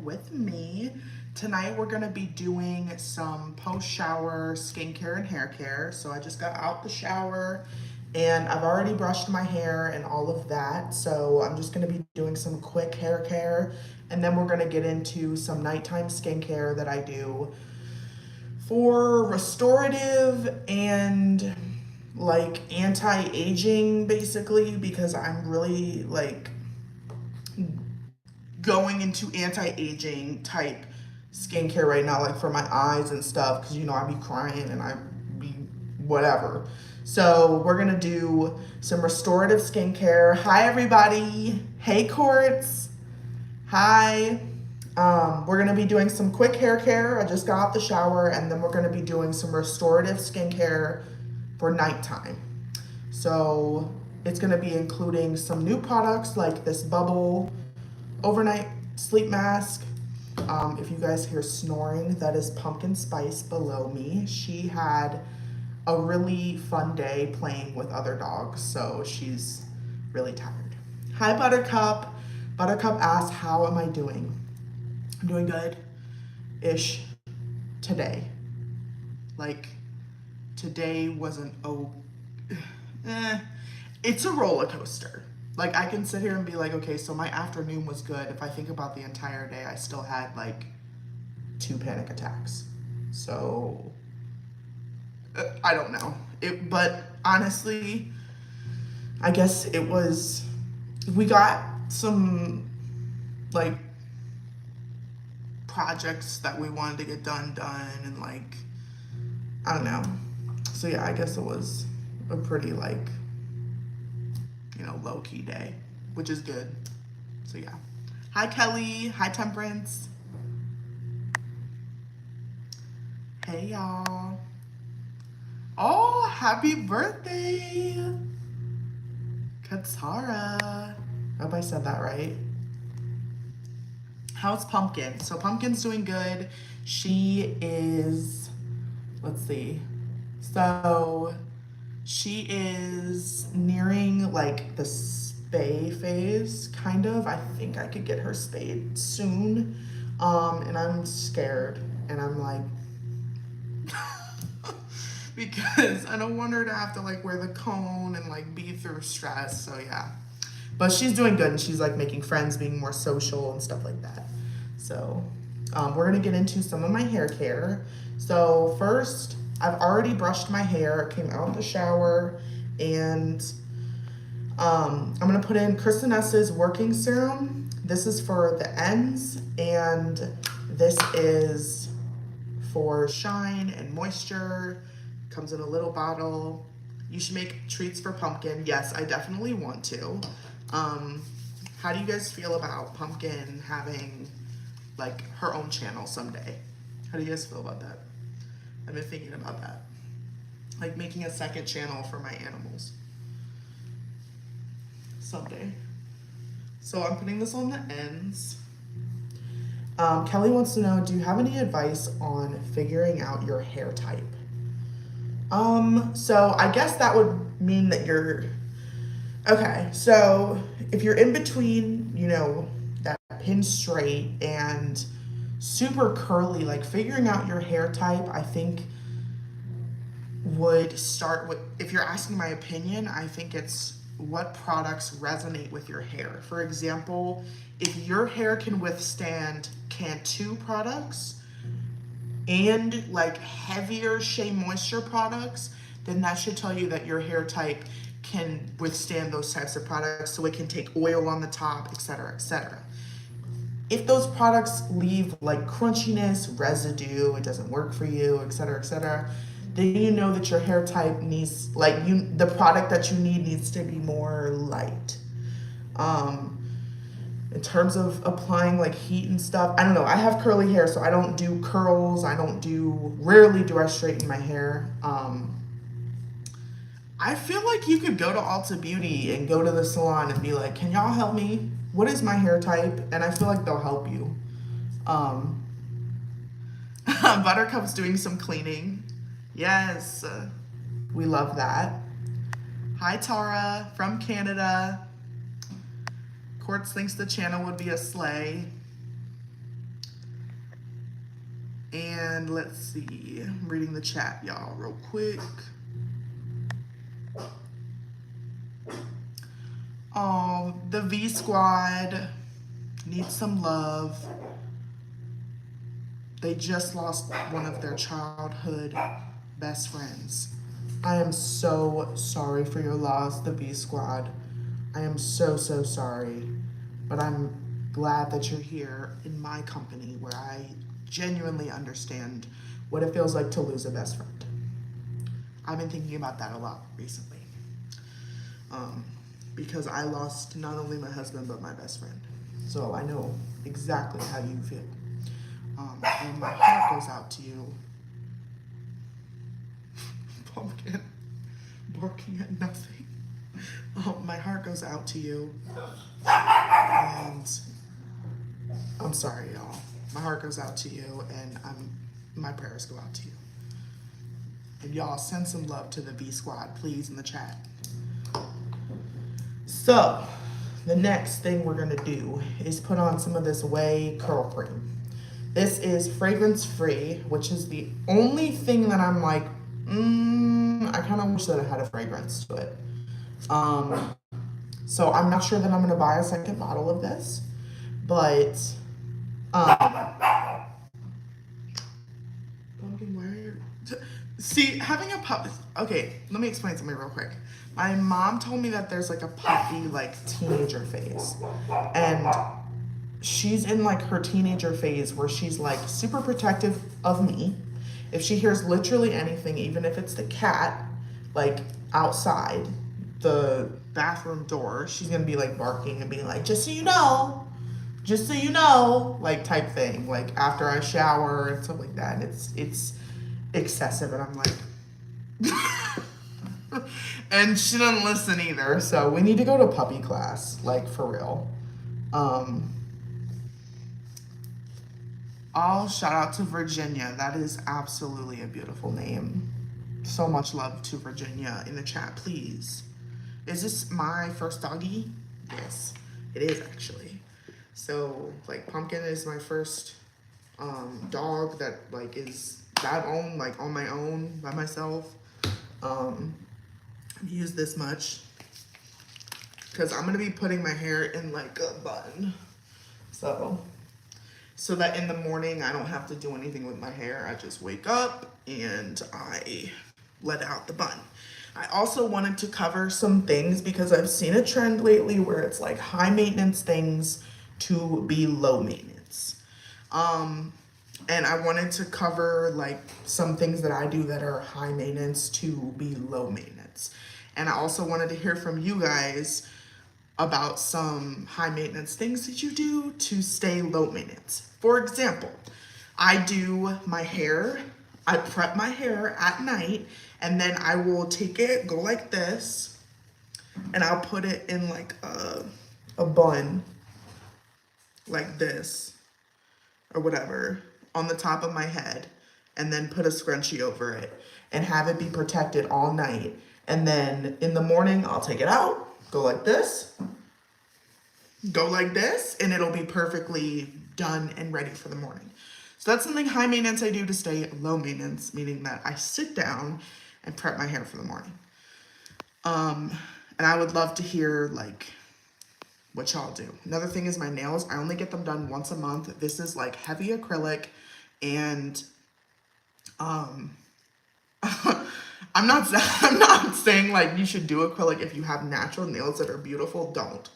with me. Tonight we're gonna be doing some post-shower skincare and hair care. So I just got out the shower and I've already brushed my hair and all of that. So I'm just gonna be doing some quick hair care and then we're gonna get into some nighttime skincare that I do for restorative and like anti-aging basically, because I'm really like going into anti-aging type skincare right now, like for my eyes and stuff, because I be crying and I be whatever. So we're gonna do some restorative skincare. Hi everybody. Hey Quartz. Hi. We're gonna be doing some quick hair care. I just got out the shower, and then we're gonna be doing some restorative skincare for nighttime. So it's gonna be including some new products like this bubble overnight sleep mask. If you guys hear snoring, that is Pumpkin Spice below me. She had a really fun day playing with other dogs, so she's really tired. Hi Buttercup. Buttercup asked, how am I doing? I'm doing good-ish today. Like, today wasn't, it's a roller coaster. Like, I can sit here and be like, okay, so my afternoon was good. If I think about the entire day, I still had like 2 panic attacks. So, I don't know. But honestly, I guess we got some like projects that we wanted to get done, and like, I don't know. So yeah, I guess it was a pretty like, low-key day, which is good. So yeah. Hi Kelly. Hi Temperance. Hey y'all. Oh, happy birthday, Katara. I hope I said that right. How's Pumpkin? So Pumpkin's doing good. She is, let's see. So she is nearing like the spay phase, kind of. I think I could get her spayed soon. And I'm scared. And I'm like, because I don't want her to have to like wear the cone and like be through stress. So yeah. But she's doing good, and she's like making friends, being more social and stuff like that. So we're gonna get into some of my hair care. So first, I've already brushed my hair, came out of the shower, and I'm gonna put in Kristinessa's working serum. This is for the ends, and this is for shine and moisture. Comes in a little bottle. You should make treats for Pumpkin. Yes, I definitely want to. How do you guys feel about Pumpkin having like her own channel someday? How do you guys feel about that? I've been thinking about that. Like making a second channel for my animals someday. So I'm putting this on the ends. Kelly wants to know, do you have any advice on figuring out your hair type? So I guess that would mean that okay, so if you're in between, that pin straight and super curly, like figuring out your hair type, I think would start with, if you're asking my opinion, I think it's what products resonate with your hair. For example, if your hair can withstand Cantu products and like heavier Shea Moisture products, then that should tell you that your hair type can withstand those types of products, so it can take oil on the top, etc., etc. If those products leave like crunchiness, residue, it doesn't work for you, etc., etc., then you know that your hair type needs, the product that you need needs to be more light. In terms of applying like heat and stuff, I don't know. I have curly hair, so I don't do curls. Rarely do I straighten my hair. I feel like you could go to Ulta Beauty and go to the salon and be like, can y'all help me? What is my hair type? And I feel like they'll help you. Buttercup's doing some cleaning. Yes, we love that. Hi Tara from Canada. Quartz thinks the channel would be a sleigh. And let's see, I'm reading the chat, y'all, real quick. Oh, the V Squad needs some love. They just lost one of their childhood best friends. I am so sorry for your loss, the V Squad. I am so, so sorry. But I'm glad that you're here in my company where I genuinely understand what it feels like to lose a best friend. I've been thinking about that a lot recently. Because I lost not only my husband, but my best friend. So I know exactly how you feel. And my heart goes out to you. Pumpkin, barking at nothing. My heart goes out to you. And I'm sorry, y'all. My heart goes out to you, and my prayers go out to you. And y'all send some love to the V Squad, please, in the chat. So, the next thing we're gonna do is put on some of this Ouai curl cream. This is fragrance free, which is the only thing that I'm like, I kind of wish that it had a fragrance to it. So I'm not sure that I'm gonna buy a second bottle of this, but see, having a puppy. Okay, let me explain something real quick. My mom told me that there's like a puppy like teenager phase, and she's in like her teenager phase where she's like super protective of me. If she hears literally anything, even if it's the cat, like outside the bathroom door, she's gonna be like barking and being like, just so you know, like type thing, like after I shower and stuff like that. And it's excessive, and I'm like, and she doesn't listen either. So we need to go to puppy class, like for real. All shout out to Virginia. That is absolutely a beautiful name. So much love to Virginia in the chat, please. Is this my first doggy? Yes, it is actually. So like Pumpkin is my first dog that like is that I own, like on my own by myself. I've used this much because I'm gonna be putting my hair in like a bun. So that in the morning I don't have to do anything with my hair. I just wake up and I let out the bun. I also wanted to cover some things because I've seen a trend lately where it's like high maintenance things to be low maintenance. And I wanted to cover like some things that I do that are high maintenance to be low maintenance. And I also wanted to hear from you guys about some high maintenance things that you do to stay low maintenance. For example, I do my hair, I prep my hair at night, and then I will take it, go like this, and I'll put it in like a bun, like this, or whatever, on the top of my head, and then put a scrunchie over it, and have it be protected all night. And then in the morning, I'll take it out, go like this, and it'll be perfectly done and ready for the morning. So that's something high maintenance I do to stay low maintenance, meaning that I sit down and prep my hair for the morning. And I would love to hear like what y'all do. Another thing is my nails. I only get them done once a month. This is like heavy acrylic, and I'm not saying like you should do acrylic if you have natural nails that are beautiful, don't.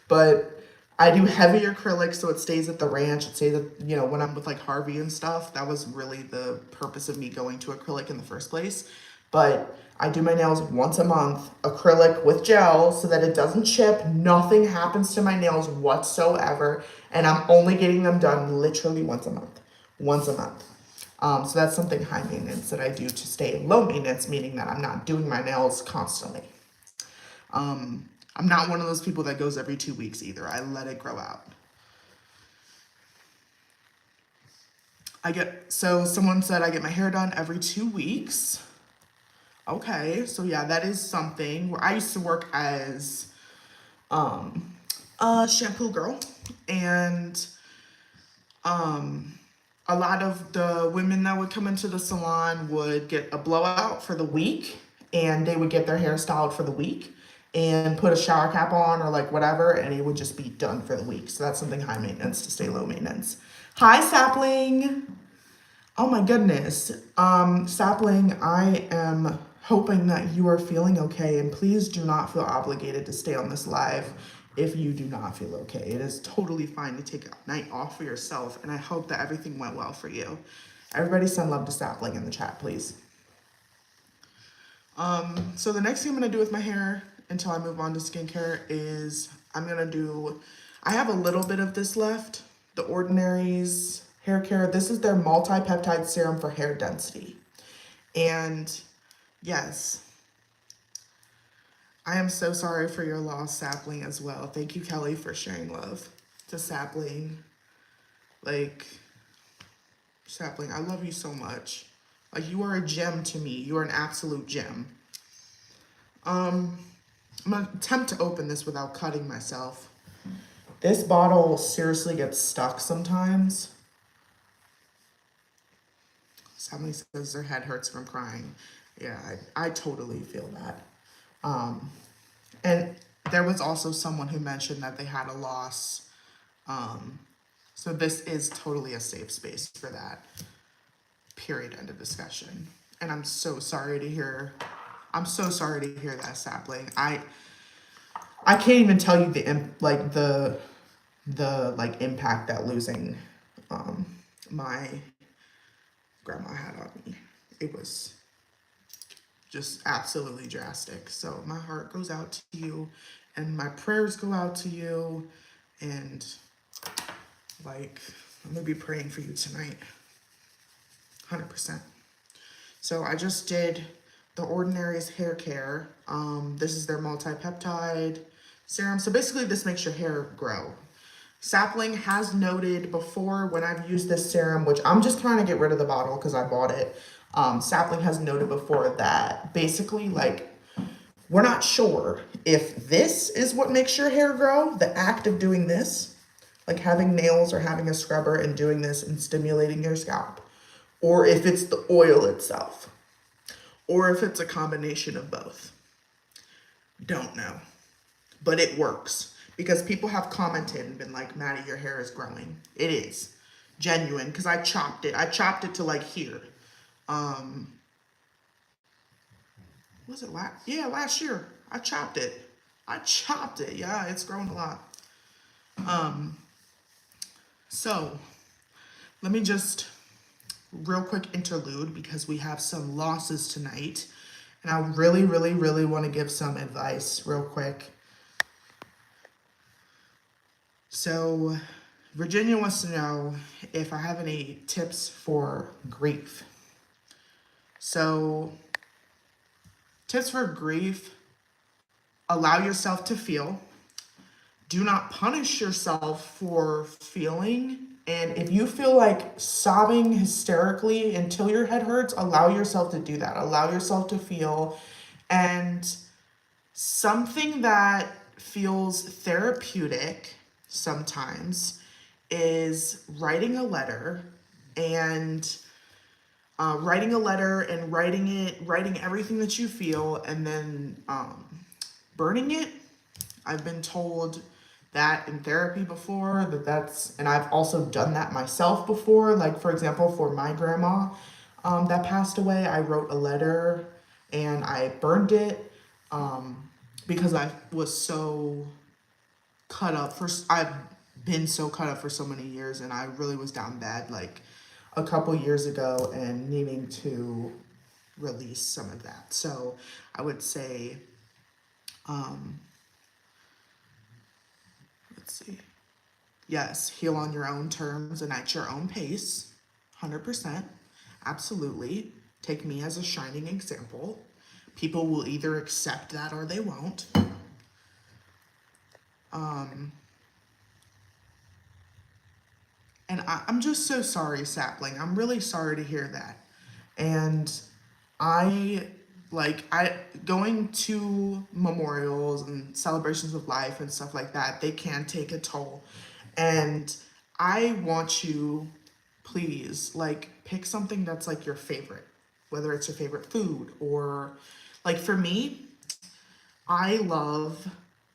But I do heavy acrylic so it stays at the ranch. It stays at, you know, when I'm with like Harvey and stuff. That was really the purpose of me going to acrylic in the first place. But I do my nails once a month, acrylic with gel, so that it doesn't chip. Nothing happens to my nails whatsoever. And I'm only getting them done literally once a month. So that's something high maintenance that I do to stay low maintenance, meaning that I'm not doing my nails constantly. I'm not one of those people that goes every 2 weeks either. I let it grow out. So someone said I get my hair done every 2 weeks. Okay, so yeah, that is something where I used to work as a shampoo girl, and a lot of the women that would come into the salon would get a blowout for the week, and they would get their hair styled for the week and put a shower cap on or like whatever, and it would just be done for the week. So that's something high maintenance to stay low maintenance. Hi, Sapling. Oh my goodness. Sapling, I am hoping that you are feeling okay, and please do not feel obligated to stay on this live if you do not feel okay. It is totally fine to take a night off for yourself, and I hope that everything went well for you. Everybody send love to Sapling in the chat, please. So the next thing I'm gonna do with my hair until I move on to skincare is I have a little bit of this left, the Ordinary's hair care. This is their multi-peptide serum for hair density. And yes, I am so sorry for your loss, Sapling, as well. Thank you, Kelly, for sharing love to Sapling. Like, Sapling, I love you so much. Like, you are a gem to me. You are an absolute gem. I'm gonna attempt to open this without cutting myself. This bottle seriously gets stuck sometimes. Somebody says their head hurts from crying. Yeah, I totally feel that. And there was also someone who mentioned that they had a loss. So this is totally a safe space for that. Period. End of discussion. And I'm so sorry to hear that, Sapling. I can't even tell you the impact that losing my grandma had on me. It was just absolutely drastic. So my heart goes out to you, and my prayers go out to you, and like I'm gonna be praying for you tonight. 100%. So I just did the Ordinary's hair care. This is their multi-peptide serum. So basically this makes your hair grow. Sapling has noted before when I've used this serum, which I'm just trying to get rid of the bottle because I bought it. Sapling has noted before that basically like we're not sure if this is what makes your hair grow, the act of doing this, like having nails or having a scrubber and doing this and stimulating your scalp, or if it's the oil itself, or if it's a combination of both. Don't know, but it works because people have commented and been like, Maddie, your hair is growing. It is genuine because I chopped it. I chopped it to like here. Was it last? Yeah, last year. I chopped it. Yeah, it's grown a lot. So let me just real quick interlude because we have some losses tonight. And I really, really, really want to give some advice real quick. So Virginia wants to know if I have any tips for grief. So tips for grief: allow yourself to feel. Do not punish yourself for feeling. And if you feel like sobbing hysterically until your head hurts, allow yourself to do that. Allow yourself to feel. And something that feels therapeutic sometimes is writing a letter and writing everything that you feel, and then burning it. I've been told that in therapy before, and I've also done that myself before. Like, for example, for my grandma that passed away, I wrote a letter and I burned it because I was so I've been so cut up for so many years, and I really was down bad like a couple years ago and needing to release some of that. So I would say, let's see. Yes, heal on your own terms and at your own pace. 100%. Absolutely. Take me as a shining example. People will either accept that or they won't. And I'm just so sorry, Sapling. I'm really sorry to hear that. And I going to memorials and celebrations of life and stuff like that, they can take a toll. And I want you, please, like, pick something that's like your favorite, whether it's your favorite food or, like, for me, I love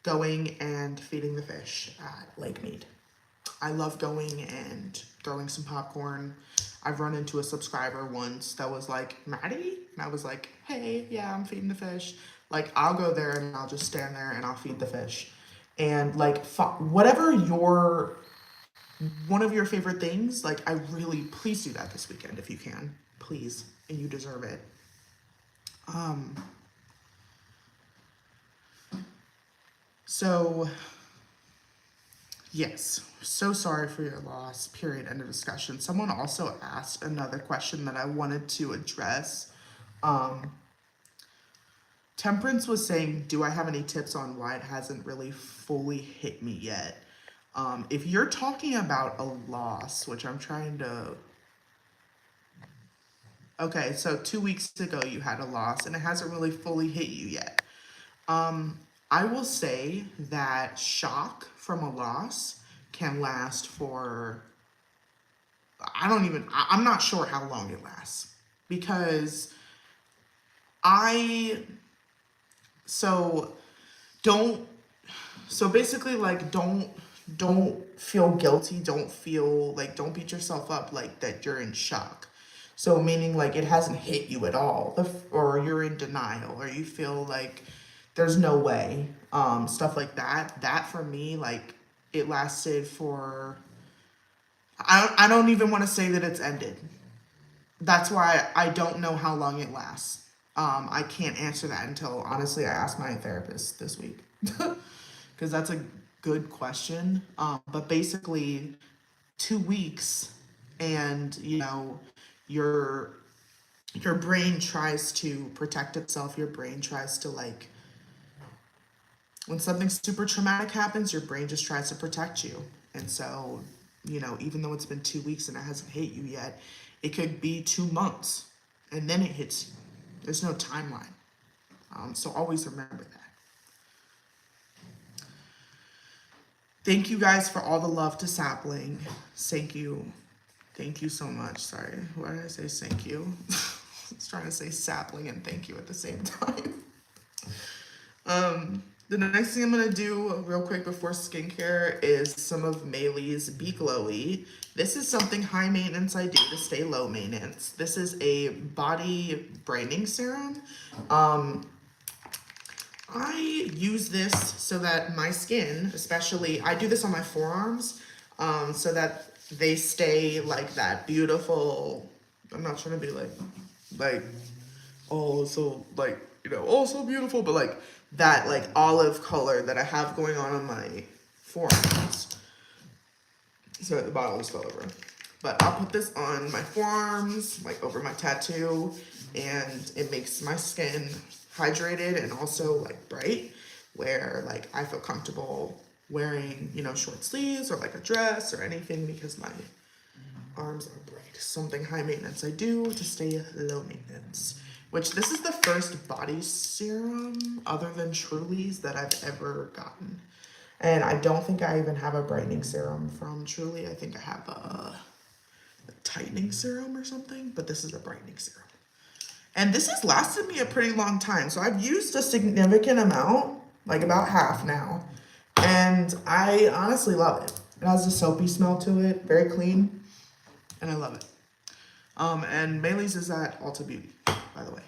going and feeding the fish at Lake Mead. I love going and throwing some popcorn. I've run into a subscriber once that was like, Maddie? And I was like, hey, yeah, I'm feeding the fish. Like, I'll go there and I'll just stand there and I'll feed the fish. And like, whatever one of your favorite things, like, I really, please do that this weekend if you can. Please. And you deserve it. So, yes, so sorry for your loss, period, end of discussion. Someone also asked another question that I wanted to address. Temperance was saying, do I have any tips on why it hasn't really fully hit me yet? If you're talking about a loss, which I'm trying to... Okay, so 2 weeks ago you had a loss and it hasn't really fully hit you yet. I will say that shock from a loss can last for, I'm not sure how long it lasts because so basically, like, don't feel guilty, don't beat yourself up like that you're in shock. So meaning like it hasn't hit you at all, or you're in denial, or you feel like there's no way, stuff like that. That for me, like, it lasted for, I don't even want to say that it's ended. That's why I don't know how long it lasts. I can't answer that until, honestly, I asked my therapist this week. Because that's a good question. But basically, 2 weeks, and your your brain tries to protect itself. Your brain tries to, like, when something super traumatic happens, your brain just tries to protect you. And so, even though it's been 2 weeks and it hasn't hit you yet, it could be 2 months and then it hits you. There's no timeline. So always remember that. Thank you guys for all the love to Sapling. Thank you. Thank you so much. Sorry, why did I say thank you? I was trying to say sapling and thank you at the same time. The next thing I'm going to do real quick before skincare is some of Maylee's Be Glowy. This is something high maintenance I do to stay low maintenance. This is a body brightening serum. I use this so that my skin, especially, I do this on my forearms, so that they stay like that beautiful, I'm not trying to be like, oh, so, like, oh, so beautiful, but like that, like, olive color that I have going on my forearms. So the bottle just fell over. But I'll put this on my forearms, like over my tattoo, and it makes my skin hydrated and also, like, bright, where, like, I feel comfortable wearing, short sleeves or like a dress or anything because my arms are bright. Something high maintenance I do to stay low maintenance. Which, this is the first body serum other than Truly's that I've ever gotten. And I don't think I even have a brightening serum from Truly. I think I have a tightening serum or something, but this is a brightening serum. And this has lasted me a pretty long time. So I've used a significant amount, like about half now. And I honestly love it. It has a soapy smell to it, very clean, and I love it. And Maylee's is at Ulta Beauty, by the way.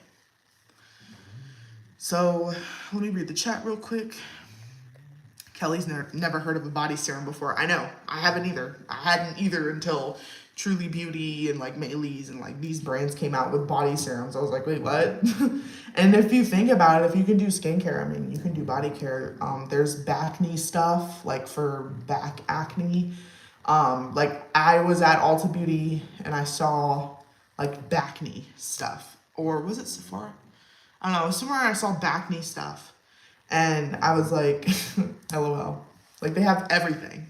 So let me read the chat real quick. Kelly's never heard of a body serum before. I know, I haven't either. I hadn't either until Truly Beauty and like Maylee's and like these brands came out with body serums. I was like, wait, what? And if you think about it, if you can do skincare, I mean, you can do body care. There's back knee stuff, like for back acne. Like, I was at Ulta Beauty and I saw like back knee stuff. Or was it Sephora? I don't know, it was somewhere I saw back knee stuff. And I was like, LOL. Like, they have everything.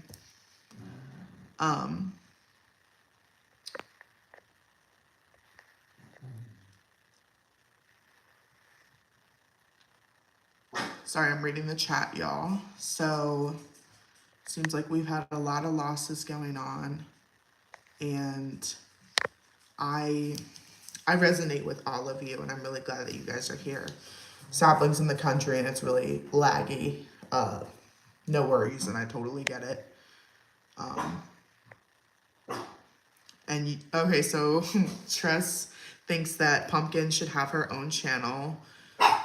Sorry, I'm reading the chat, y'all. So, seems like we've had a lot of losses going on. And I resonate with all of you, and I'm really glad that you guys are here. Sapling's in the country, and it's really laggy. No worries, and I totally get it. Okay, so Tress thinks that Pumpkin should have her own channel.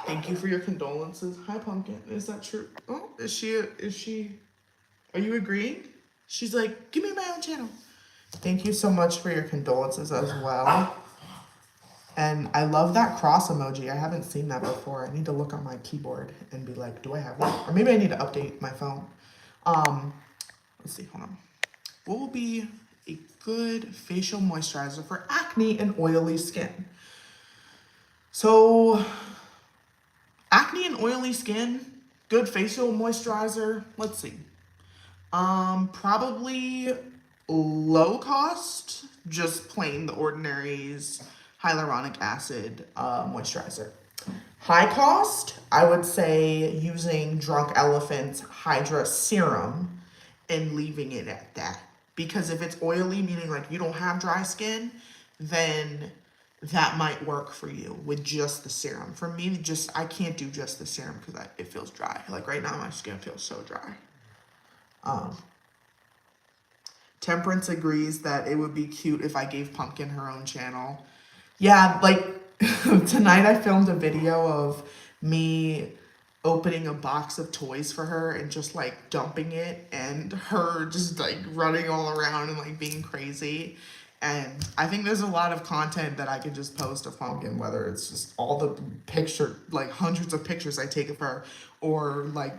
Thank you for your condolences. Hi, Pumpkin. Is that true? Oh, is she, are you agreeing? She's like, give me my own channel. Thank you so much for your condolences as well. And I love that cross emoji. I haven't seen that before. I need to look on my keyboard and be like, do I have that? Or maybe I need to update my phone. Let's see, hold on. What will be a good facial moisturizer for acne and oily skin? So, acne and oily skin, good facial moisturizer, let's see. Probably low cost, just plain the Ordinary's hyaluronic acid moisturizer. High cost, I would say using Drunk Elephant's Hydra Serum and leaving it at that. Because if it's oily, meaning like you don't have dry skin, then that might work for you with just the serum. For me, I can't do just the serum because it feels dry. Like right now, my skin feels so dry. Temperance agrees that it would be cute if I gave Pumpkin her own channel. Yeah, like tonight I filmed a video of me opening a box of toys for her and just like dumping it and her just like running all around and like being crazy. And I think there's a lot of content that I could just post of Pumpkin, whether it's just all the like hundreds of pictures I take of her or like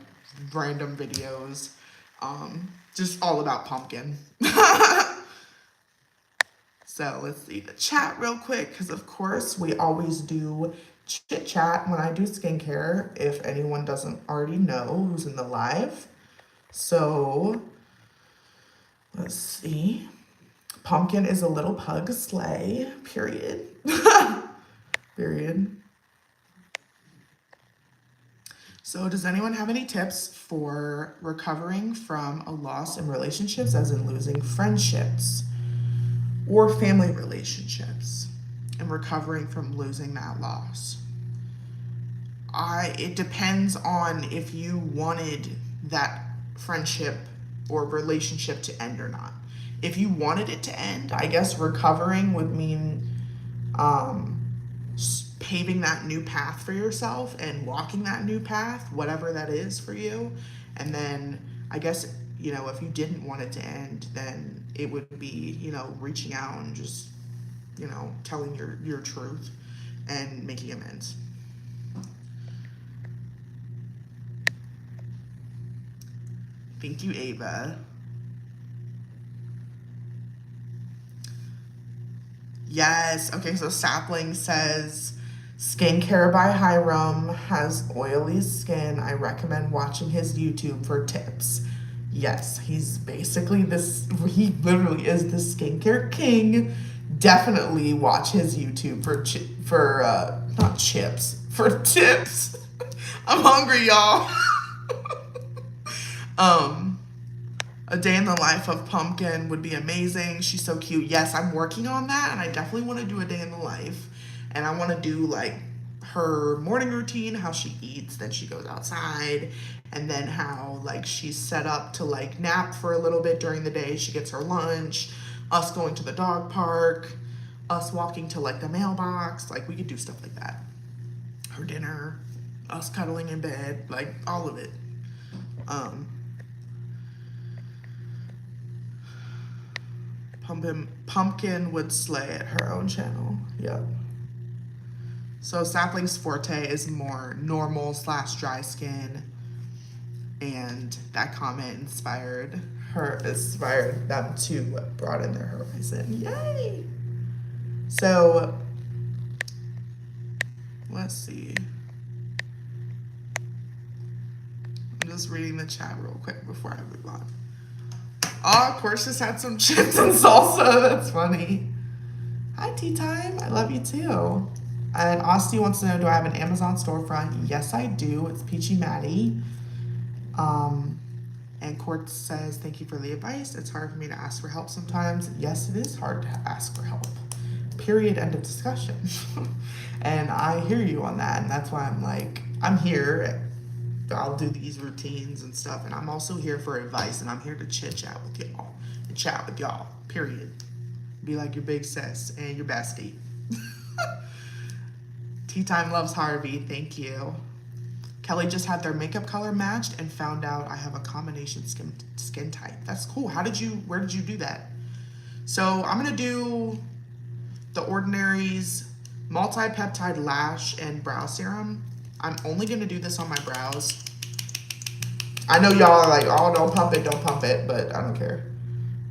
random videos. Just all about Pumpkin. So let's see the chat real quick, because of course we always do chit chat when I do skincare, if anyone doesn't already know who's in the live. So let's see. Pumpkin is a little pug slay, period. Period. So does anyone have any tips for recovering from a loss in relationships, as in losing friendships or family relationships, and recovering from losing that loss? It depends on if you wanted that friendship or relationship to end or not. If you wanted it to end, I guess recovering would mean paving that new path for yourself and walking that new path, whatever that is for you. And then I guess, you know, if you didn't want it to end, then it would be, you know, reaching out and just, you know, telling your truth and making amends. Thank you, Ava. Yes. Okay, so Sapling says, Skincare by Hiram has oily skin. I recommend watching his YouTube for tips. Yes, he's basically he literally is the skincare king. Definitely watch his YouTube for not chips, for tips. I'm hungry, y'all. A day in the life of Pumpkin would be amazing. She's so cute. Yes, I'm working on that, and I definitely want to do a day in the life. And I want to do like her morning routine, how she eats, then she goes outside, and then how like she's set up to like nap for a little bit during the day. She gets her lunch, us going to the dog park, us walking to like the mailbox. Like we could do stuff like that. Her dinner, us cuddling in bed, like all of it. Pumpkin would slay at her own channel. Yep. So Sapling's forte is more normal / dry skin, and that comment inspired them to broaden their horizon. Yay! So let's see. I'm just reading the chat real quick before I move on. Oh, of course, just had some chips and salsa. That's funny. Hi, Tea Time. I love you too. And Austin wants to know, do I have an Amazon storefront? Yes, I do. It's Peachy Maddie. And Court says, thank you for the advice. It's hard for me to ask for help sometimes. Yes, it is hard to ask for help. period, end of discussion. And I hear you on that, and that's why I'm like, I'm here. I'll do these routines and stuff, and I'm also here for advice, and I'm here to chit chat with y'all and chat with y'all, period. Be like your big sis and your bestie. Tea Time Loves Harvey, thank you. Kelly just had their makeup color matched and found out I have a combination skin type. That's cool. Where did you do that? So I'm gonna do the Ordinary's multi-peptide lash and brow serum. I'm only gonna do this on my brows. I know y'all are like, oh, don't pump it, but I don't care.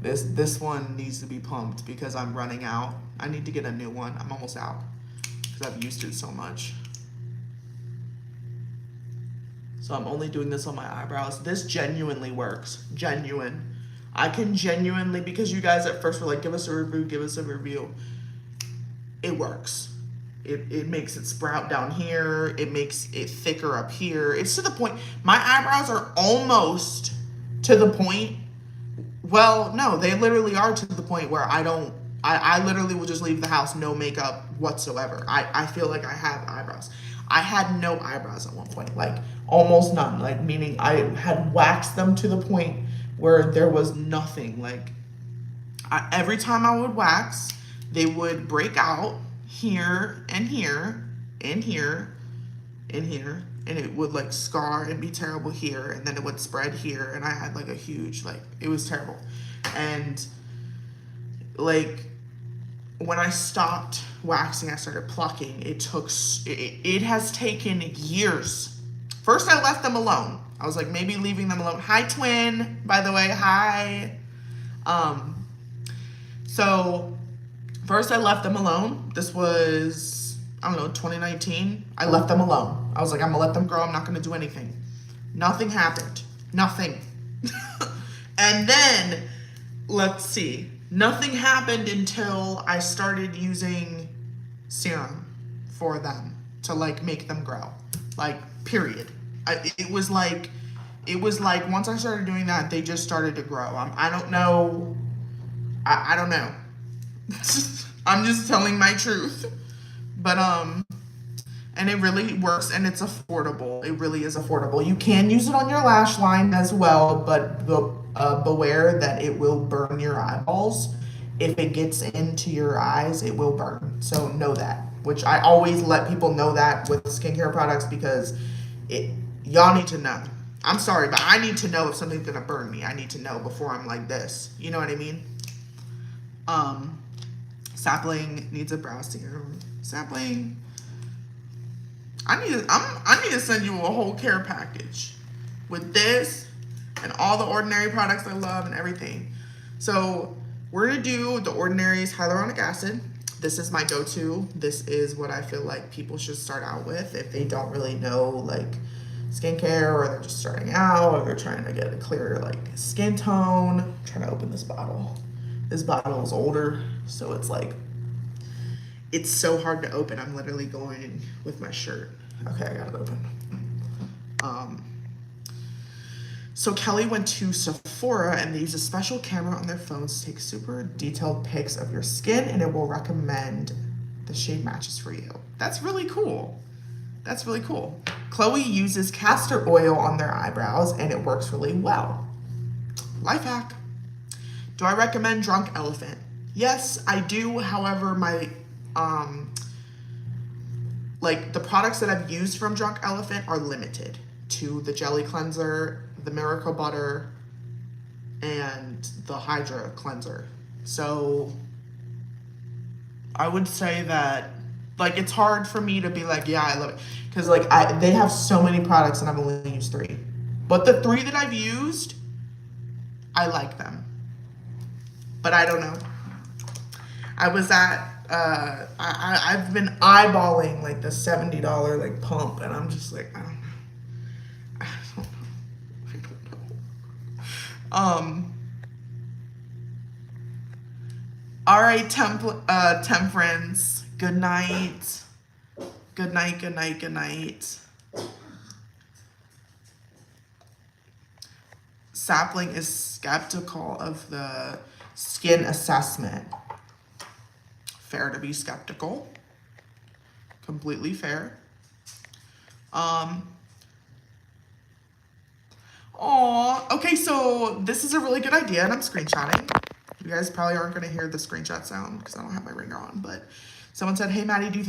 This one needs to be pumped because I'm running out. I need to get a new one. I'm almost out because I've used it so much. So I'm only doing this on my eyebrows. This genuinely works. Genuine. I can genuinely, because you guys at first were like, give us a review. It works. It makes it sprout down here. It makes it thicker up here. It's to the point, my eyebrows are almost to the point, well, no, they literally are to the point where I literally will just leave the house, no makeup whatsoever. I feel like I have eyebrows. I had no eyebrows at one point, like almost none, like meaning I had waxed them to the point where there was nothing. Like every time I would wax, they would break out here and here and here and here, and it would like scar and be terrible here, and then it would spread here, and I had like a huge, like, it was terrible. And like when I stopped waxing, I started plucking. It has taken years. First I left them alone. I was like, maybe leaving them alone. Hi, twin, by the way, hi. So first I left them alone. This was, I don't know, 2019. I left them alone. I was like, I'm gonna let them grow. I'm not gonna do anything. Nothing happened. Nothing. And then, let's see. Nothing happened until I started using serum for them to like make them grow. Like, period. It was like once I started doing that, they just started to grow. I don't know. I don't know. I'm just telling my truth. But and it really works, and it's affordable. It really is affordable. You can use it on your lash line as well, but beware that it will burn your eyeballs. If it gets into your eyes, it will burn. So know that, which I always let people know that with skincare products, because y'all need to know. I'm sorry, but I need to know if something's gonna burn me. I need to know before I'm like this. You know what I mean? Sapling needs a brow serum. Sapling, I need to send you a whole care package with this and all the Ordinary products I love and everything. So we're gonna do the Ordinary's hyaluronic acid. This is my go-to. This is what I feel like people should start out with if they don't really know like skincare, or they're just starting out, or they're trying to get a clearer like skin tone. I'm trying to open this bottle. This bottle is older, so it's like, it's so hard to open. I'm literally going with my shirt. Okay, I got it open. So Kelly went to Sephora, and they use a special camera on their phones to take super detailed pics of your skin, and it will recommend the shade matches for you. That's really cool. That's really cool. Chloe uses castor oil on their eyebrows, and it works really well. Life hack. Do I recommend Drunk Elephant? Yes, I do. However, my like the products that I've used from Drunk Elephant are limited to the Jelly Cleanser, the Miracle Butter, and the Hydra Cleanser. So I would say that, like, it's hard for me to be like, yeah, I love it, because like they have so many products and I've only used 3, but the 3 that I've used, I like them. But I don't know. I was at I've been eyeballing like the $70 like pump, and I'm just like, I don't know. All right, Temperance. Good night. Good night, good night, good night. Sapling is skeptical of the skin assessment Fair to be skeptical. Completely fair. Okay, so this is a really good idea, and I'm screenshotting. You guys probably aren't going to hear the screenshot sound because I don't have my ringer on, but someone said, "Hey Maddie, do you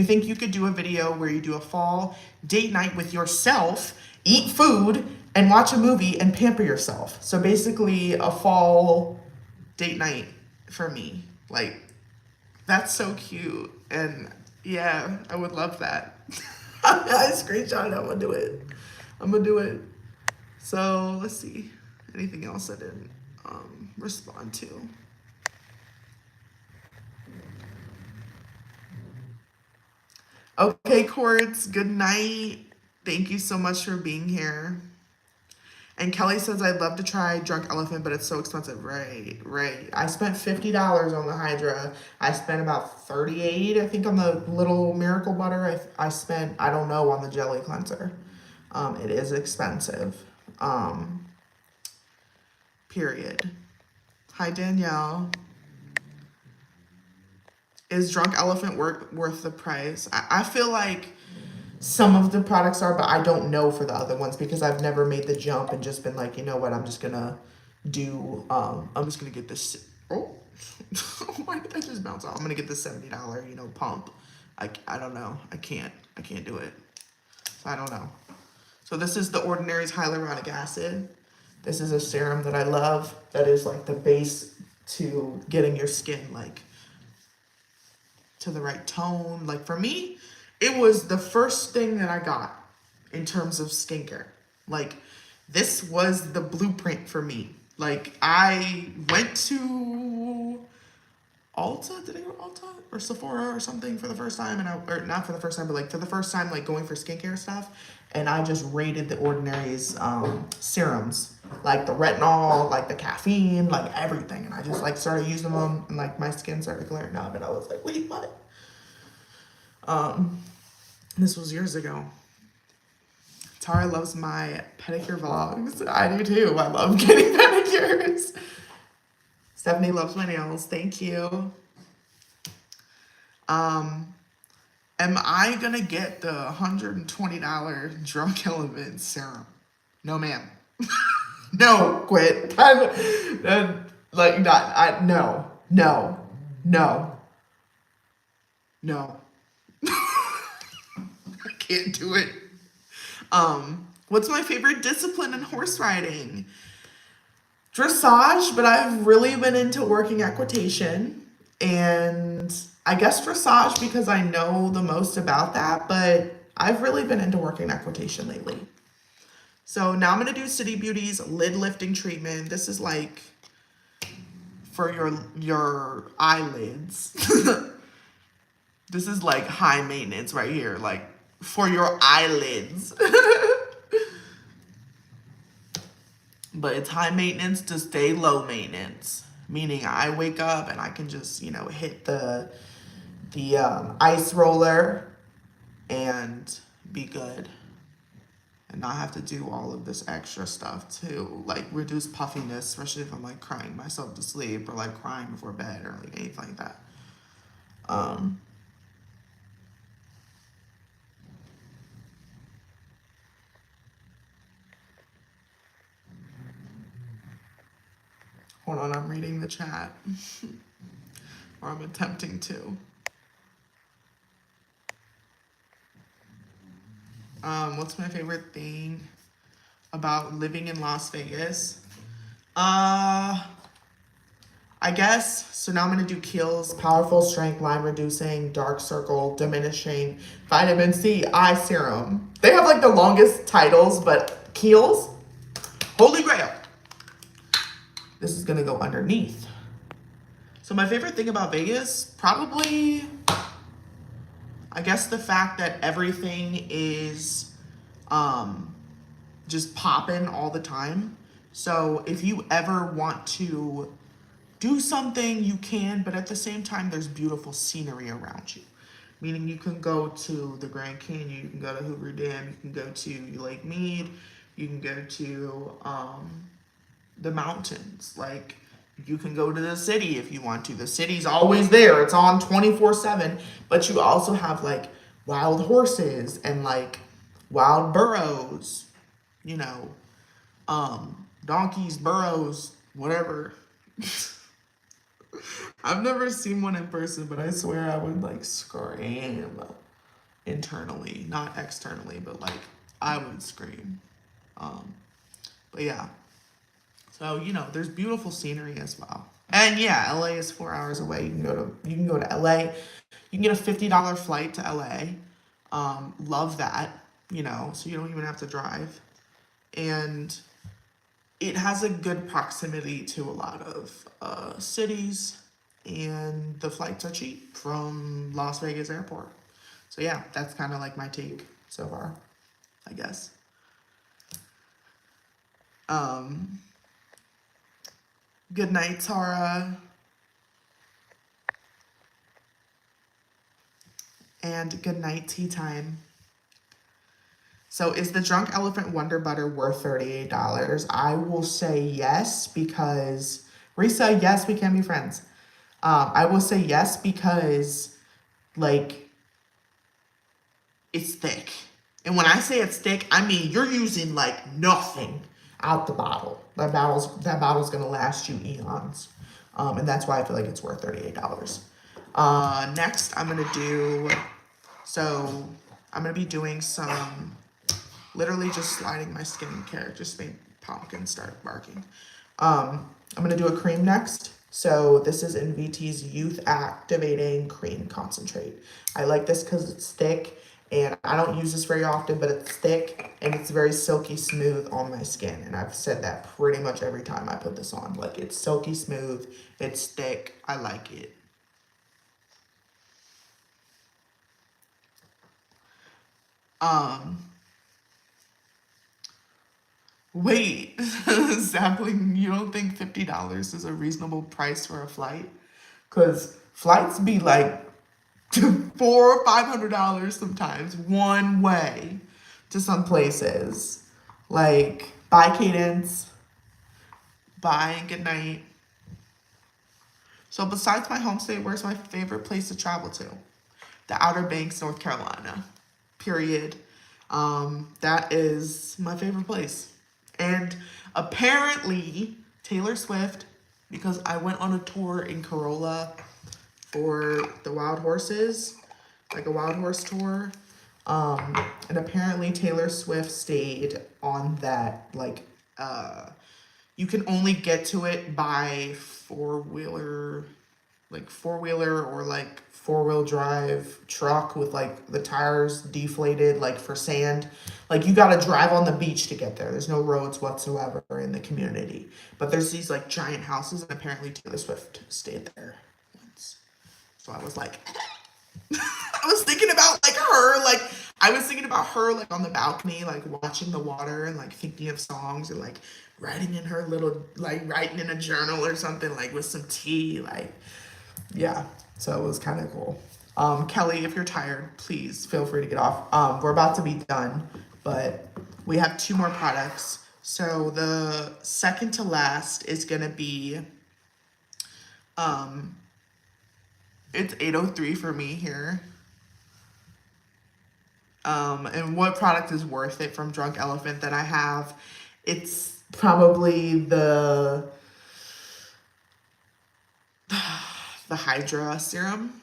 think you could do a video where you do a fall date night with yourself, eat food, and watch a movie and pamper yourself?" So basically, a fall date night for me. Like, that's so cute, and yeah, I would love that. I screenshot it. I'm gonna do it. I'm gonna do it. So let's see. Anything else I didn't respond to? Okay, Quartz, good night. Thank you so much for being here. And Kelly says, "I'd love to try Drunk Elephant, but it's so expensive." Right, right. I spent $50 on the Hydra. I spent about 38, I think, on the little Miracle Butter. I spent, I don't know, on the Jelly Cleanser. It is expensive. Period. Hi, Danielle. Is Drunk Elephant worth the price? I feel like some of the products are, but I don't know for the other ones because I've never made the jump and just been like, you know what, I'm just gonna get this. Oh, why did I just bounce off? I'm gonna get this $70, pump. I don't know. I can't do it. So I don't know. So this is the Ordinary's hyaluronic acid. This is a serum that I love that is like the base to getting your skin like to the right tone. Like for me, it was the first thing that I got in terms of skincare. Like this was the blueprint for me. Like I went to Ulta, did I go to Ulta or Sephora or something for the first time? Or not for the first time, but like for the first time, like going for skincare stuff. And I just rated the Ordinary's serums, like the retinol, like the caffeine, like everything. And I just like started using them and like my skin started clearing up. And I was like, wait, what? This was years ago. Tara loves my pedicure vlogs. I do too. I love getting pedicures. Stephanie loves my nails. Thank you. Am I gonna get the $120 Drunk Elephant serum? No, ma'am. No, quit. No. I can't do it. What's my favorite discipline in horse riding? Dressage, but I've really been into working equitation, and I guess dressage because I know the most about that, but I've really been into working equitation lately. So now I'm gonna do City Beauty's lid lifting treatment. This is like for your eyelids. This is like high maintenance right here, like for your eyelids. But it's high maintenance to stay low maintenance, meaning I wake up and I can just, hit the ice roller and be good and not have to do all of this extra stuff to like reduce puffiness, especially if I'm like crying myself to sleep or like crying before bed or like anything like that. Hold on, I'm reading the chat. Or I'm attempting to. What's my favorite thing about living in Las Vegas? I guess, so now I'm going to do Kiehl's Powerful Strength, Line Reducing, Dark Circle, Diminishing, Vitamin C, Eye Serum. They have like the longest titles, but Kiehl's, Holy Grail. This is going to go underneath. So my favorite thing about Vegas, probably, I guess the fact that everything is just popping all the time. So if you ever want to do something, you can, but at the same time, there's beautiful scenery around you. Meaning you can go to the Grand Canyon, you can go to Hoover Dam, you can go to Lake Mead, you can go to the mountains. Like, You can go to the city if you want to. The city's always there. It's on 24/7. But you also have like wild horses and like wild burros, you know, donkeys, burros, whatever. I've never seen one in person, but I swear I would like scream internally, not externally, but like I would scream. Um, but yeah, so you know, there's beautiful scenery as well. And yeah, LA is 4 hours away. You can go to LA. You can get a $50 flight to LA. Love that, you know, so you don't even have to drive. And it has a good proximity to a lot of cities, and the flights are cheap from Las Vegas airport. So yeah, that's kind of like my take so far, I guess. Um, Good night, Tara, and good night, tea time. So is the Drunk Elephant Wonder Butter worth $38? I will say yes because Risa, yes, we can be friends. I will say yes because like it's thick. And when I say it's thick, I mean you're using like nothing out the bottle. That bottle's gonna last you eons. And that's why I feel like it's worth $38. Next I'm gonna be doing some literally just sliding my skincare, just made Pumpkin start barking. I'm gonna do a cream next. So this is NVT's Youth Activating Cream Concentrate. I like this because it's thick, and I don't use this very often, but it's thick and it's very silky smooth on my skin. And I've said that pretty much every time I put this on. Like, it's silky smooth, it's thick, I like it. Um, Wait, Sapling, you don't think $50 is a reasonable price for a flight? Cause flights be like $400 or $500 sometimes one way to some places. Like, bye Cadence, bye and good night. So besides my home state, where's my favorite place to travel to? The Outer Banks, North Carolina. Period. That is my favorite place. And apparently, Taylor Swift, because I went on a tour in Corolla for the Wild Horses, like a Wild Horse tour. And apparently Taylor Swift stayed on that, like, you can only get to it by four-wheeler or like four-wheel drive truck with like the tires deflated, like for sand. Like, you gotta drive on the beach to get there. There's no roads whatsoever in the community. But there's these like giant houses, and apparently Taylor Swift stayed there once. So I was like, I was thinking about like her, like I was thinking about her like on the balcony, like watching the water and like thinking of songs and like writing in her little like writing in a journal or something like with some tea, like yeah. So it was kind of cool. Kelly, if you're tired, please feel free to get off. We're about to be done, but we have two more products. So the second to last is gonna be um it's 8:03 for me here. And what product is worth it from Drunk Elephant that I have? It's probably the Hydra serum.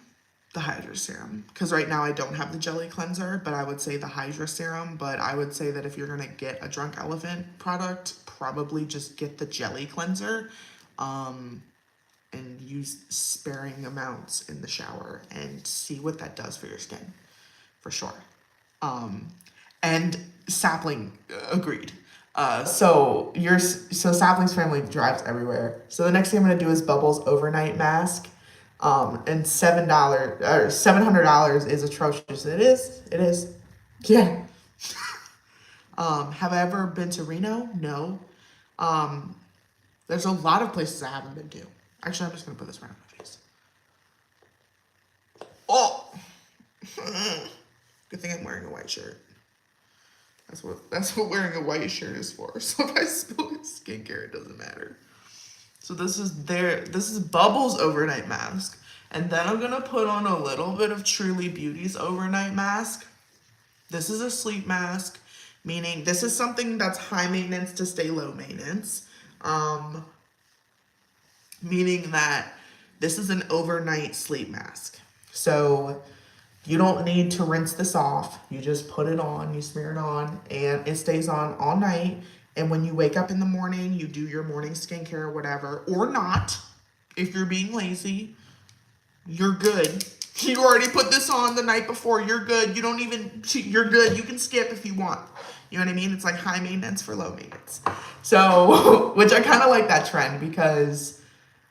The Hydra serum. Because right now I don't have the jelly cleanser, but I would say the Hydra serum. But I would say that if you're gonna get a Drunk Elephant product, probably just get the jelly cleanser. And use sparing amounts in the shower and see what that does for your skin, for sure. And Sapling agreed. So Sapling's family drives everywhere. So the next thing I'm gonna do is Bubbles overnight mask. And $700 is atrocious. It is. It is. Yeah. Have I ever been to Reno? No. Um, there's a lot of places I haven't been to. Actually, I'm just gonna put this right on my face. Oh, good thing I'm wearing a white shirt. That's what wearing a white shirt is for. So if I spill skincare, it doesn't matter. So this is Bubbles overnight mask. And then I'm gonna put on a little bit of Truly Beauty's overnight mask. This is a sleep mask, meaning this is something that's high maintenance to stay low maintenance. Um, Meaning that this is an overnight sleep mask. So you don't need to rinse this off. You just put it on, you smear it on, and it stays on all night. And when you wake up in the morning, you do your morning skincare or whatever, or not. If you're being lazy, you're good. You already put this on the night before. You're good. You're good. You can skip if you want. You know what I mean? It's like high maintenance for low maintenance. So, which I kind of like that trend because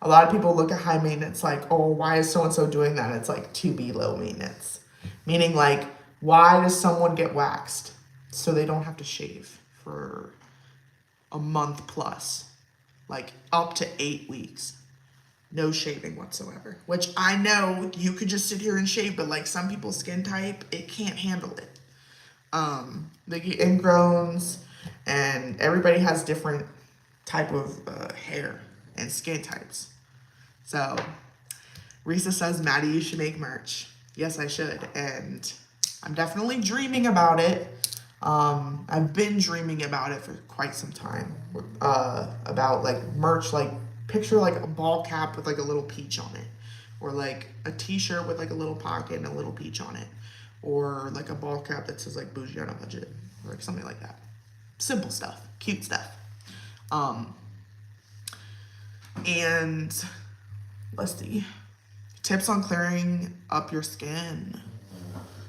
a lot of people look at high maintenance like, oh, why is so-and-so doing that? It's like to be low maintenance. Meaning like, why does someone get waxed? So they don't have to shave for a month plus, like up to 8 weeks. No shaving whatsoever, which I know you could just sit here and shave, but like some people's skin type, it can't handle it. They get ingrowns, and everybody has different type of hair and skin types. So Risa says, Maddie, you should make merch. Yes, I should, and I'm definitely dreaming about it. I've been dreaming about it for quite some time. About like merch, like picture like a ball cap with like a little peach on it, or like a t-shirt with like a little pocket and a little peach on it, or like a ball cap that says like bougie on a budget, or like something like that. Simple stuff, cute stuff. And let's see, tips on clearing up your skin.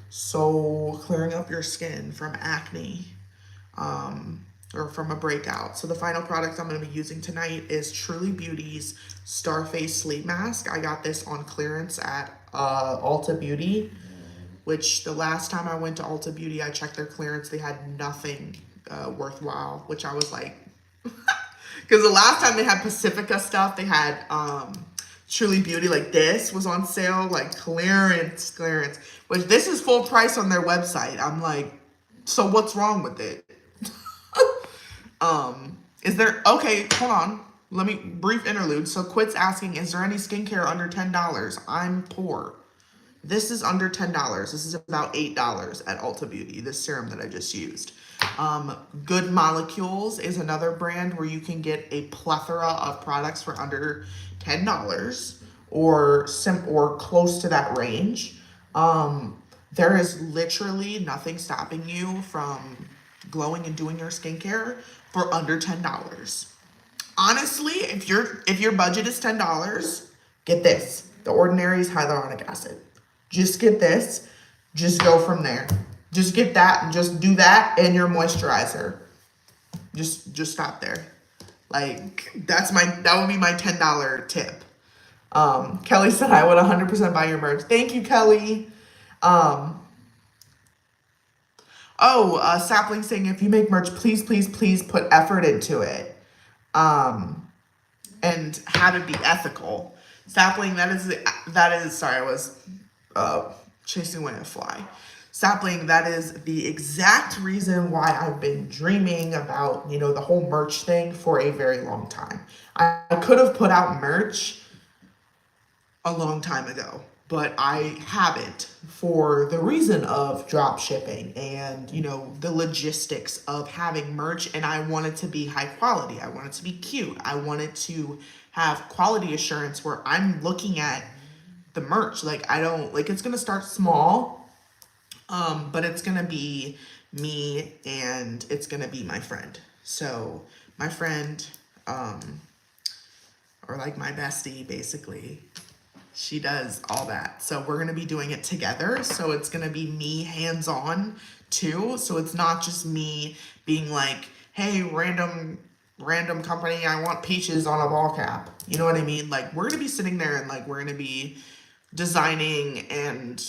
So clearing up your skin from acne, or from a breakout. So the final product I'm going to be using tonight is Truly Beauty's Starface Sleep Mask. I got this on clearance at Ulta Beauty, which the last time I went to Ulta Beauty, I checked their clearance. They had nothing worthwhile, which I was like, because the last time they had Pacifica stuff, they had Truly Beauty, like this was on sale, like clearance, which this is full price on their website. I'm like, so what's wrong with it? Okay, hold on. Let me, brief interlude. So Quit's asking, is there any skincare under $10? I'm poor. This is under $10. This is about $8 at Ulta Beauty, this serum that I just used. Good Molecules is another brand where you can get a plethora of products for under $10 or close to that range. There is literally nothing stopping you from glowing and doing your skincare for under $10. Honestly, if your budget is $10, get this. The Ordinary's hyaluronic acid. Just get this. Just go from there. Just get that and just do that and your moisturizer. Just stop there. Like that would be my $10 tip. Kelly said I would 100% buy your merch. Thank you, Kelly. Sapling saying if you make merch, please put effort into it. And have it be ethical. Sapling, that is sorry, I was chasing away a fly. Sapling, that is the exact reason why I've been dreaming about, the whole merch thing for a very long time. I could have put out merch a long time ago, but I haven't for the reason of drop shipping and, the logistics of having merch. And I want it to be high quality. I want it to be cute. I want it to have quality assurance where I'm looking at the merch. Like it's going to start small, but it's going to be me and it's going to be my friend. So my friend, or like my bestie, basically, she does all that. So we're going to be doing it together. So it's going to be me hands-on too. So it's not just me being like, hey, random company, I want peaches on a ball cap. You know what I mean? Like we're going to be sitting there and like we're going to be designing and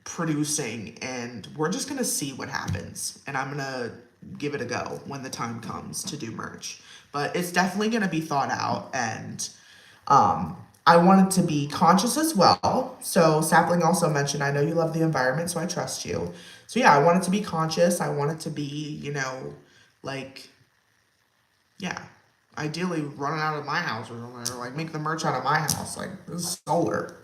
producing and we're just going to see what happens. And I'm going to give it a go when the time comes to do merch. But it's definitely going to be thought out and I wanted to be conscious as well. So Sapling also mentioned, I know you love the environment, so I trust you. So yeah, I wanted to be conscious. I wanted to be, ideally run it out of my house or something, or like make the merch out of my house. Like, this is solar.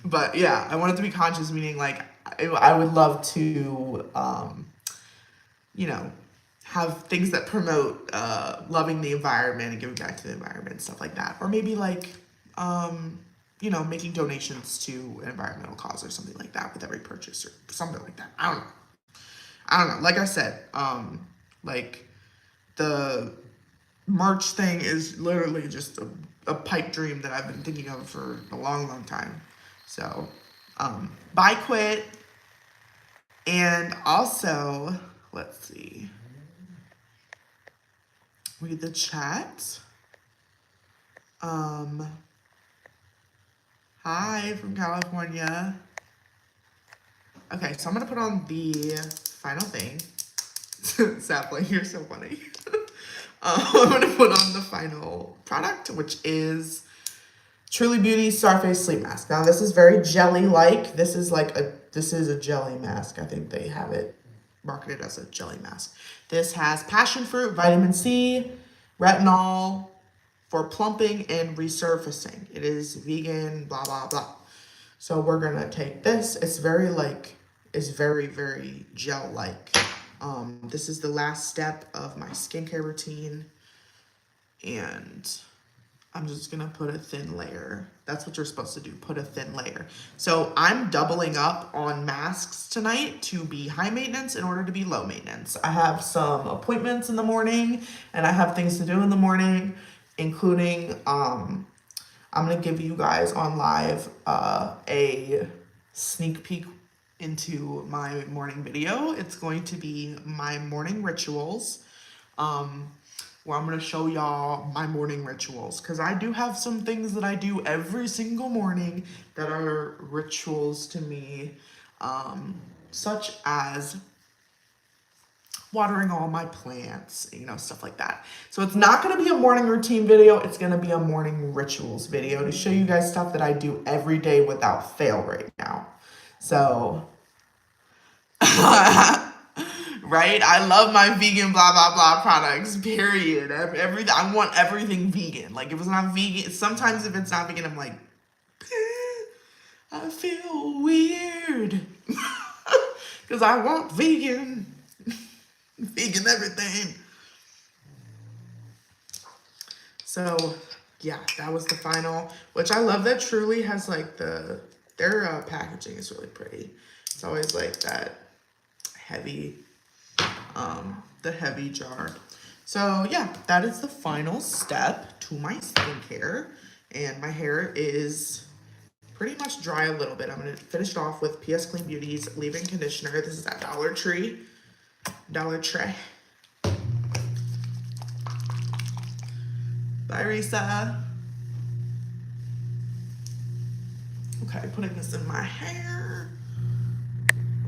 But yeah, I want it to be conscious, meaning like I would love to, you know, have things that promote loving the environment and giving back to the environment and stuff like that. Or maybe like, you know, making donations to an environmental cause or something like that with every purchase or something like that. I don't know. Like I said, like the merch thing is literally just a pipe dream that I've been thinking of for a long, long time. So, bye quit. And also, let's see. Read the chat. Hi from California. Okay, so I'm gonna put on the final thing. Sapling, you're so funny. I'm gonna put on the final product, which is Truly Beauty Starface Sleep Mask. Now this is very jelly-like. This is a jelly mask. I think they have it marketed as a jelly mask. This has passion fruit, vitamin C, retinol for plumping and resurfacing. It is vegan, blah, blah, blah. So we're gonna take this. It's very, very gel-like. This is the last step of my skincare routine. And I'm just gonna put a thin layer. That's what you're supposed to do, put a thin layer. So I'm doubling up on masks tonight to be high maintenance in order to be low maintenance. I have some appointments in the morning and I have things to do in the morning, including, I'm gonna give you guys on live a sneak peek into my morning video. It's going to be my morning rituals. Where I'm going to show y'all my morning rituals, because I do have some things that I do every single morning that are rituals to me, such as watering all my plants, you know, stuff like that. So it's not going to be a morning routine video, it's going to be a morning rituals video to show you guys stuff that I do every day without fail right now. So right? I love my vegan blah blah blah products, period. Everything, I want everything vegan. Like, if it's not vegan, sometimes if it's not vegan, I'm like, I feel weird. Because I want vegan. Vegan everything. So, yeah, that was the final. Which I love that Truly has, like, their packaging is really pretty. It's always, like, that heavy, the heavy jar. So yeah, that is the final step to my skincare, and my hair is pretty much dry a little bit. I'm gonna finish it off with PS Clean Beauty's leave-in conditioner. This is at Dollar Tree. Bye, Risa. Okay, putting this in my hair.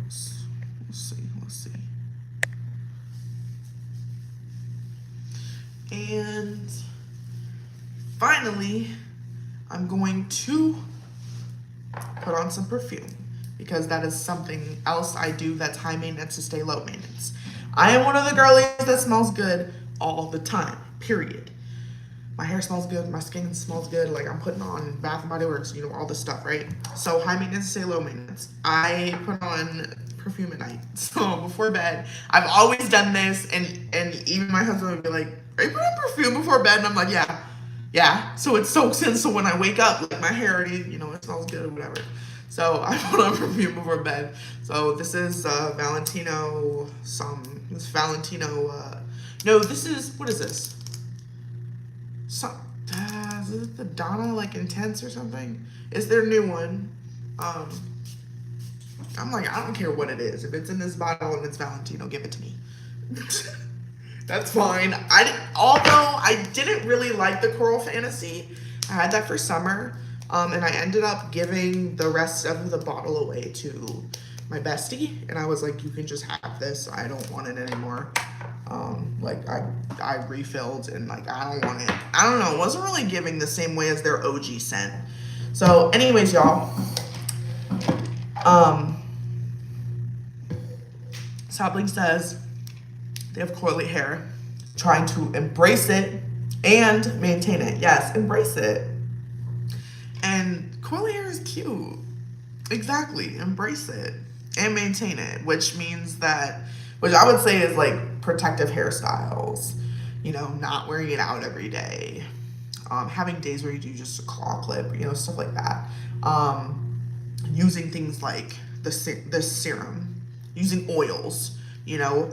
Let's see. And finally, I'm going to put on some perfume, because that is something else I do that's high maintenance to stay low maintenance. I am one of the girlies that smells good all the time, period. My hair smells good, my skin smells good, like I'm putting on Bath & Body Works, you know, all this stuff, right? So high maintenance to stay low maintenance. I put on perfume at night. So before bed, I've always done this, and even my husband would be like, are you putting on perfume before bed? And I'm like, yeah. So it soaks in, so when I wake up, like, my hair already, you know, it smells good or whatever. So I put on perfume before bed. So this is Valentino, what is this? Is it the Donna, like, Intense or something? It's their new one. I'm like, I don't care what it is. If it's in this bottle and it's Valentino, give it to me. That's fine. Although I didn't really like the Coral Fantasy. I had that for summer, and I ended up giving the rest of the bottle away to my bestie, and I was like, you can just have this. I don't want it anymore. Like, I refilled, and, like, I don't want it. I don't know. It wasn't really giving the same way as their OG scent. So anyways, y'all, Sapling says they have curly hair, trying to embrace it and maintain it. Yes, embrace it. And coily hair is cute. Exactly. Embrace it and maintain it, which means that, which I would say is like protective hairstyles, you know, not wearing it out every day, having days where you do just a claw clip, you know, stuff like that. Using things like the serum, using oils, you know,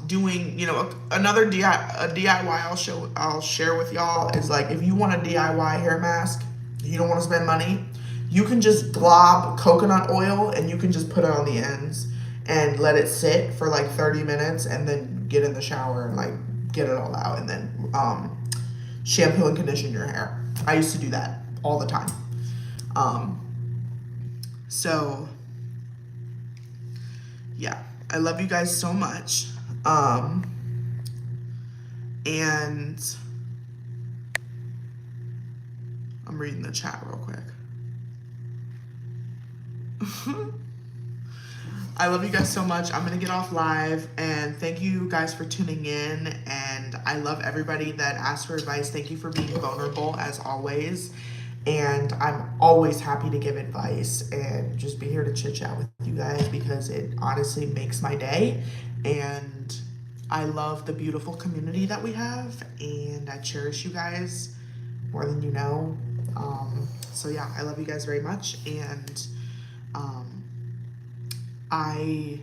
doing, you know, another DIY I'll share with y'all is like, if you want a DIY hair mask, you don't want to spend money, you can just glob coconut oil and you can just put it on the ends and let it sit for like 30 minutes and then get in the shower and like get it all out and then shampoo and condition your hair. I used to do that all the time. So yeah, I love you guys so much. And I'm reading the chat real quick. I love you guys so much. I'm gonna get off live, and thank you guys for tuning in, and I love everybody that asked for advice. Thank you for being vulnerable as always, and I'm always happy to give advice and just be here to chit chat with you guys because it honestly makes my day, and I love the beautiful community that we have, and I cherish you guys more than you know. So yeah, I love you guys very much, and I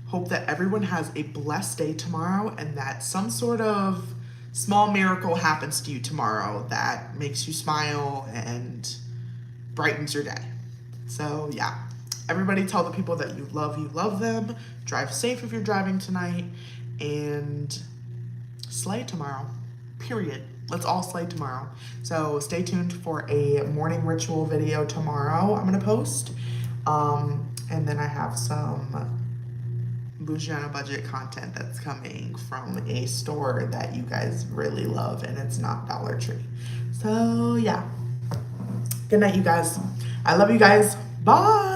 hope that everyone has a blessed day tomorrow and that some sort of small miracle happens to you tomorrow that makes you smile and brightens your day. So yeah, everybody tell the people that you love them. Drive safe if you're driving tonight, and slay tomorrow, period. Let's all slay tomorrow. So stay tuned for a morning ritual video tomorrow I'm gonna post. And then I have some Bougie on a Budget content that's coming from a store that you guys really love, and it's not Dollar Tree. So yeah, good night you guys. I love you guys. Bye.